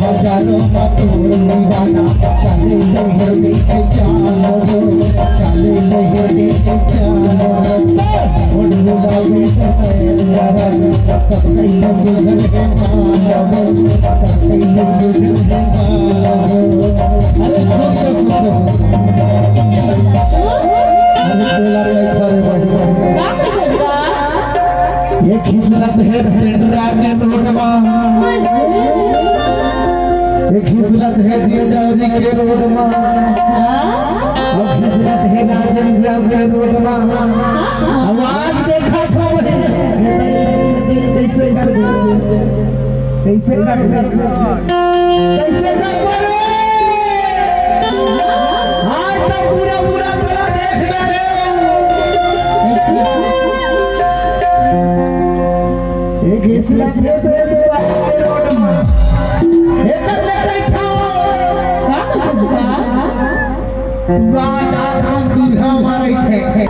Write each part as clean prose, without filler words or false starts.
हजारों का तोड़ दीवाना चले नहीं के जानो चले नहीं के जानो और गुलाबी तेरा सब कहीं सुधर के मानो सब कहीं सुधर के मानो अरे ये खिसलत है टेंडरा के रोडवा एक खिसलत है दिलदारी के रोडवा और खिसलत है राजनगरा के रोडवा आवाज देखा था कैसे कर कैसे कर आज तो पूरा पूरा पूरा देख रहे एक खिसलत है रोडवा राजा राम दुर्गा मारे थे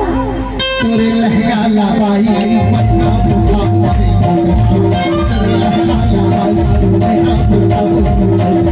तोरे लहंगा लाबाई पटना बुका तोरे लहंगा लाबाई लहंगा बुका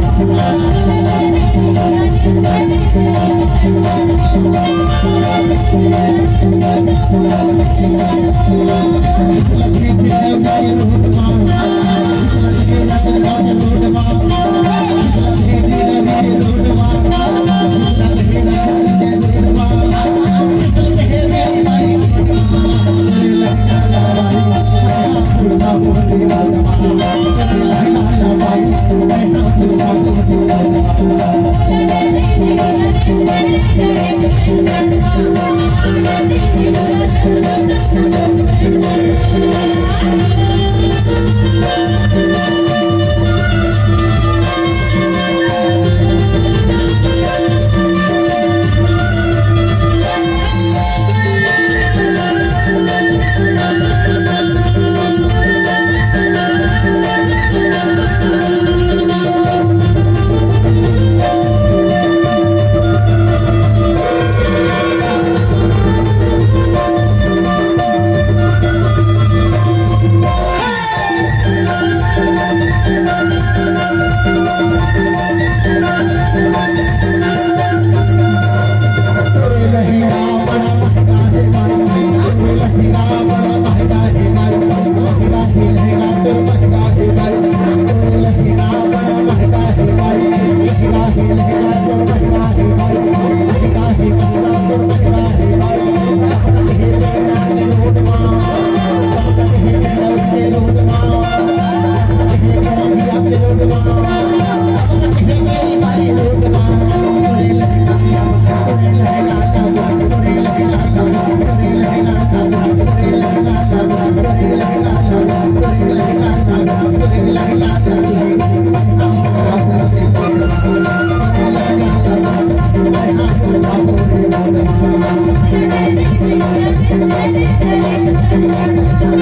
Thank you.